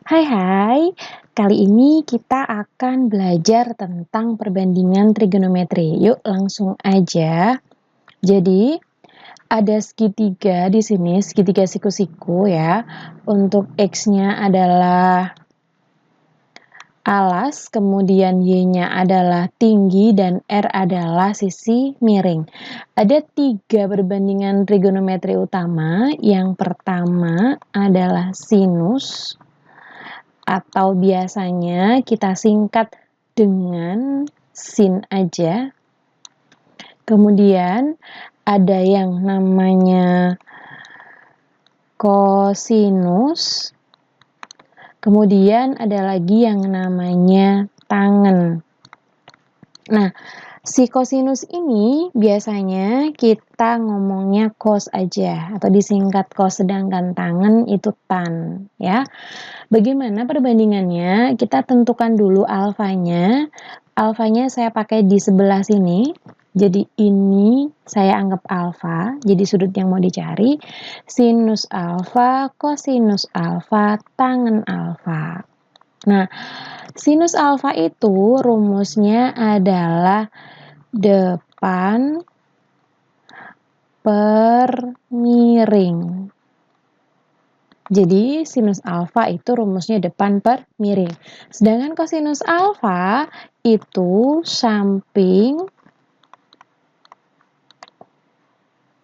Hai hai, kali ini kita akan belajar tentang perbandingan trigonometri. Yuk langsung aja. Jadi, ada segitiga di sini, segitiga siku-siku ya. Untuk X-nya adalah alas, kemudian Y-nya adalah tinggi, dan R adalah sisi miring. Ada 3 perbandingan trigonometri utama. Yang pertama adalah sinus, atau biasanya kita singkat dengan sin aja. Kemudian ada yang namanya kosinus. Kemudian ada lagi yang namanya tangen. Nah, si kosinus ini biasanya kita ngomongnya cos aja atau disingkat cos, sedangkan tangen itu tan ya. Bagaimana perbandingannya? Kita tentukan dulu alfanya. Alfanya saya pakai di sebelah sini. Jadi ini saya anggap alfa, jadi sudut yang mau dicari. Sinus alfa, kosinus alfa, tangen alfa. Nah, sinus alfa itu rumusnya adalah depan per miring. Jadi sinus alfa itu rumusnya depan per miring. Sedangkan kosinus alfa itu samping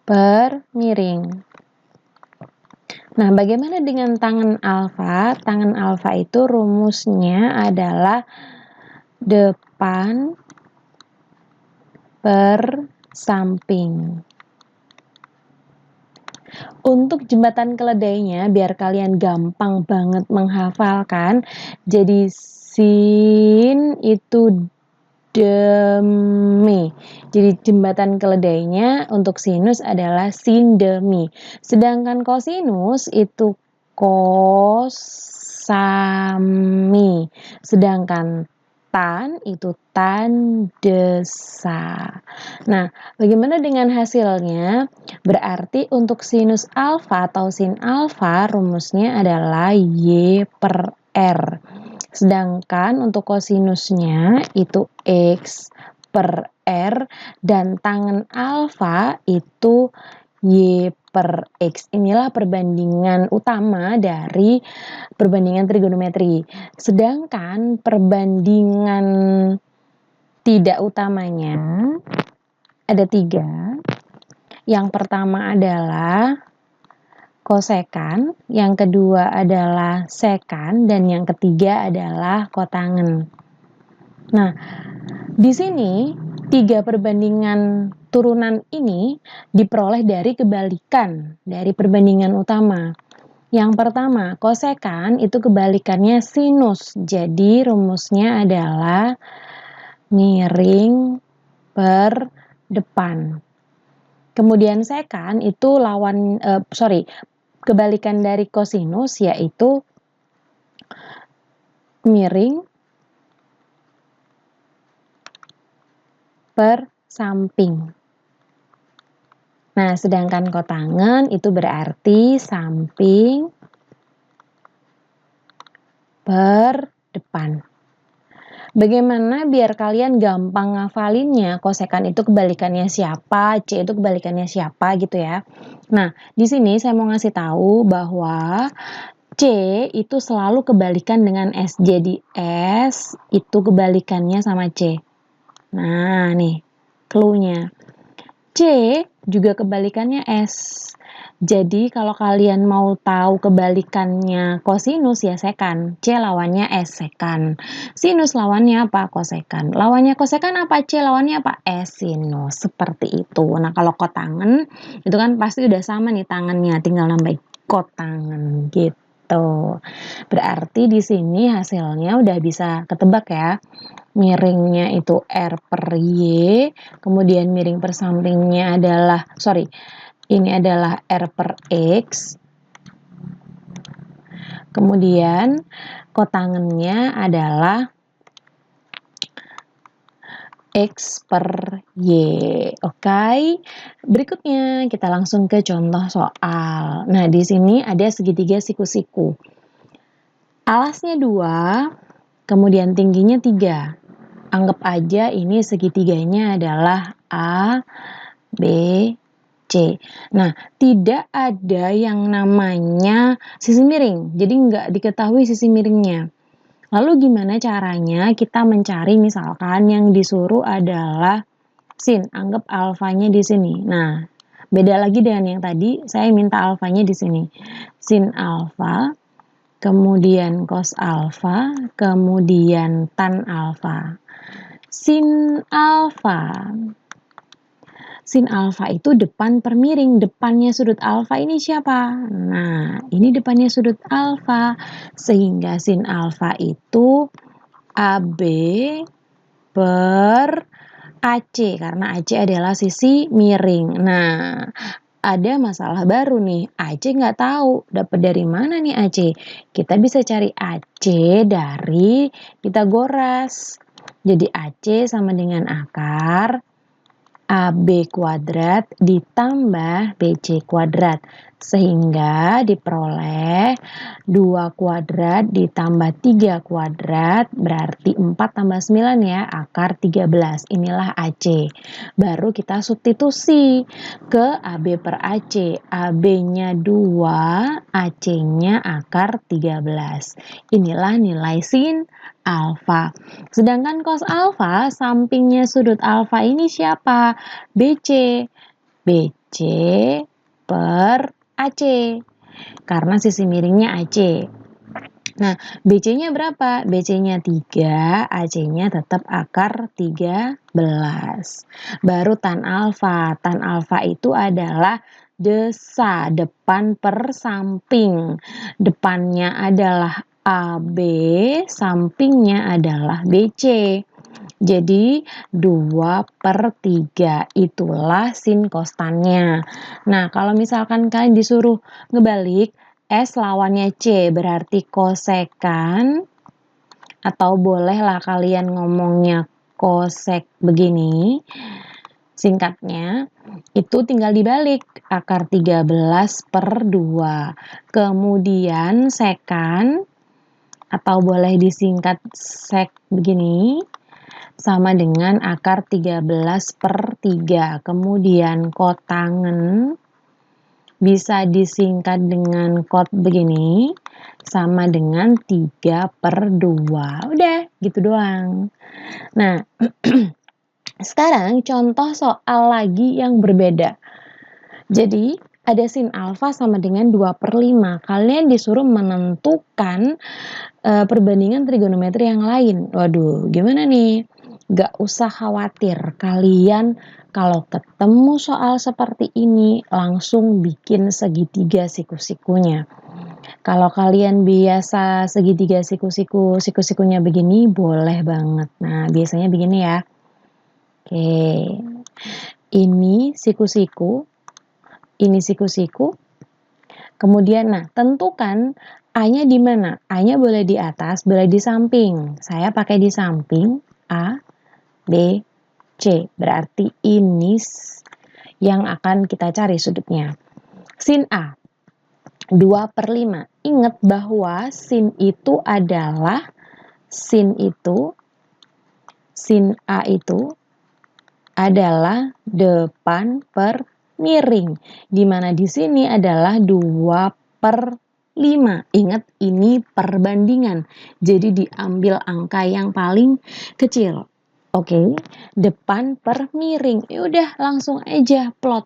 per miring. Nah, bagaimana dengan tangen alfa? Tangen alfa itu rumusnya adalah depan per samping. Untuk jembatan keledainya, biar kalian gampang banget menghafalkan, jadi sin itu demi. Jadi jembatan keledainya untuk sinus adalah sin demi. Sedangkan kosinus itu kosami. Sedangkan tan itu tan desa. Nah, bagaimana dengan hasilnya? Berarti untuk sinus alfa atau sin alfa rumusnya adalah Y per R. Sedangkan untuk kosinusnya itu X per R, dan tangen alfa itu Y per X. Inilah perbandingan utama dari perbandingan trigonometri. Sedangkan perbandingan tidak utamanya ada 3. Yang pertama adalah kosekan, yang kedua adalah sekan, dan yang ketiga adalah kotangen. Nah, di sini 3 perbandingan turunan ini diperoleh dari kebalikan dari perbandingan utama. Yang pertama, kosekan itu kebalikannya sinus. Jadi rumusnya adalah miring per depan. Kemudian sekan itu kebalikan dari kosinus, yaitu miring per samping. Nah, sedangkan kotangen itu berarti samping per depan. Bagaimana biar kalian gampang ngafalinnya? Kosekan itu kebalikannya siapa, C itu kebalikannya siapa gitu ya. Nah, di sini saya mau ngasih tahu bahwa C itu selalu kebalikan dengan S. Jadi S itu kebalikannya sama C. Nah, nih clue-nya. C juga kebalikannya S. Jadi kalau kalian mau tahu kebalikannya kosinus ya sekan. C lawannya S sekan. Sinus lawannya apa? Kosekan. Lawannya kosekan apa? C lawannya apa? S sinus. Seperti itu. Nah, kalau kotangen itu kan pasti udah sama nih tangannya, tinggal nambahin kotangen gitu. Berarti di sini hasilnya udah bisa ketebak ya. Miringnya itu R per Y, kemudian miring per sampingnya adalah, ini adalah R per X, kemudian kotangennya adalah X per Y. Oke, berikutnya kita langsung ke contoh soal. Nah, di sini ada segitiga siku-siku. Alasnya 2, kemudian tingginya 3. Anggap aja ini segitiganya adalah A, B, C. Nah, tidak ada yang namanya sisi miring, jadi nggak diketahui sisi miringnya. Lalu gimana caranya kita mencari misalkan yang disuruh adalah sin, anggap alfanya di sini. Nah, beda lagi dengan yang tadi, saya minta alfanya di sini. Sin alfa, kemudian cos alfa, kemudian tan alfa. Sin alfa. Sin alfa itu depan per miring. Depannya sudut alfa ini siapa? Nah, ini depannya sudut alfa. Sehingga sin alfa itu AB per AC. Karena AC adalah sisi miring. Nah, ada masalah baru nih. AC nggak tahu dapat dari mana nih AC. Kita bisa cari AC dari Pitagoras. Jadi AC sama dengan akar AB kuadrat ditambah BC kuadrat. Sehingga diperoleh 2 kuadrat ditambah 3 kuadrat berarti 4 tambah 9 ya, akar 13. Inilah AC. Baru kita substitusi ke AB per AC. AB-nya 2, AC-nya akar 13. Inilah nilai sin alfa. Sedangkan cos alfa, sampingnya sudut alfa ini siapa? BC. BC per AC. Karena sisi miringnya AC. Nah, BC-nya berapa? BC-nya 3, AC-nya tetap akar 13. Baru tan alfa. Tan alfa itu adalah desa, depan per samping. Depannya adalah AB, sampingnya adalah BC. Jadi 2/3 itulah sin kostannya. Nah, kalau misalkan kalian disuruh ngebalik, S lawannya C berarti kosekan, atau bolehlah kalian ngomongnya kosek begini. Singkatnya, itu tinggal dibalik, akar 13/2. Kemudian sekan, atau boleh disingkat sek begini, sama dengan akar 13/3. Kemudian kotangen bisa disingkat dengan kot begini, sama dengan 3/2. Udah, gitu doang. Nah, sekarang contoh soal lagi yang berbeda. Jadi, ada sin alfa sama dengan 2/5. Kalian disuruh menentukan perbandingan trigonometri yang lain. Waduh, gimana nih? Gak usah khawatir, kalian kalau ketemu soal seperti ini langsung bikin segitiga siku-sikunya. Kalau kalian biasa segitiga siku-sikunya begini, boleh banget. Nah, biasanya begini ya. Oke, ini siku-siku, ini siku-siku. Kemudian, nah, tentukan A-nya di mana? A-nya boleh di atas, boleh di samping. Saya pakai di samping, A, B, C. Berarti ini yang akan kita cari sudutnya. Sin A, 2/5. Ingat bahwa sin itu adalah, sin A itu adalah depan per miring. Dimana di sini adalah 2/5. Ingat, ini perbandingan. Jadi diambil angka yang paling kecil. Oke, depan per miring. Ya udah, langsung aja plot.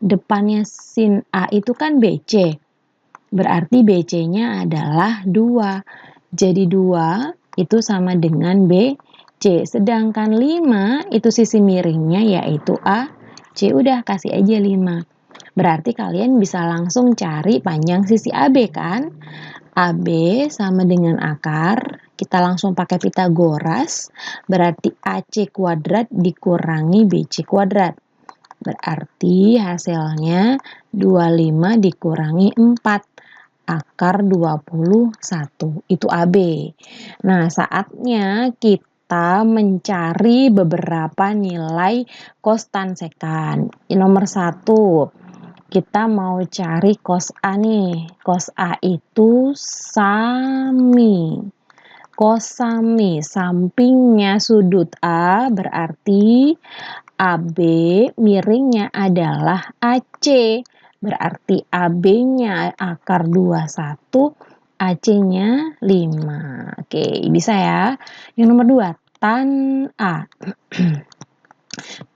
Depannya sin A itu kan BC. Berarti BC-nya adalah 2. Jadi 2 itu sama dengan BC. Sedangkan 5 itu sisi miringnya yaitu AC. Udah, kasih aja 5. Berarti kalian bisa langsung cari panjang sisi AB kan? AB sama dengan akar, kita langsung pakai Pitagoras, berarti AC kuadrat dikurangi BC kuadrat. Berarti hasilnya 25 dikurangi 4, akar 21, itu AB. Nah, saatnya kita mencari beberapa nilai kostan sekan. Nomor 1, Kita mau cari cos A nih. Cos A itu sami. Cos sami, sampingnya sudut A berarti AB, miringnya adalah AC. Berarti AB-nya akar 21, AC-nya 5. Oke, bisa ya. Yang nomor 2, tan A.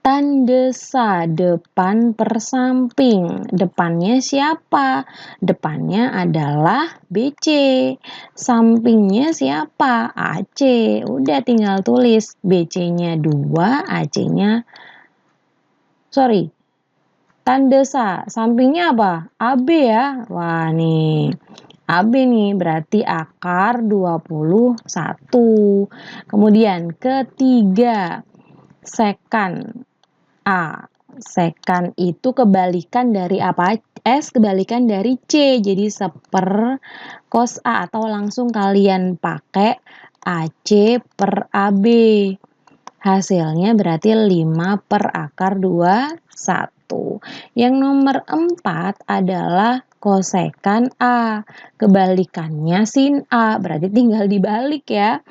Tanda sa, depan per samping. Depannya siapa? Depannya adalah BC. Sampingnya siapa? AC. Udah tinggal tulis BC-nya 2, AC-nya sorry. Tanda sa, sampingnya apa? AB ya. Wah, nih. AB nih berarti akar 21. Kemudian ketiga, sekan A. Sekan itu kebalikan dari apa? S kebalikan dari C. Jadi seper cos A atau langsung kalian pakai AC per AB. Hasilnya berarti 5 per akar 21. Yang nomor 4 adalah kosekan A. Kebalikannya sin A. Berarti tinggal dibalik ya.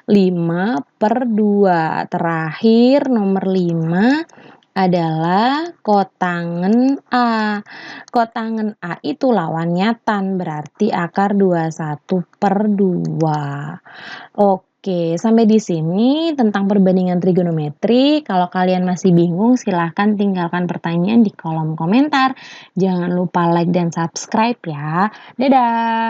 5 per 2. Terakhir nomor 5 adalah kotangen A. Kotangen A itu lawannya tan, berarti akar 21 per 2. Oke, sampai di sini tentang perbandingan trigonometri. Kalau kalian masih bingung, silahkan tinggalkan pertanyaan di kolom komentar. Jangan lupa like dan subscribe ya. Dadah!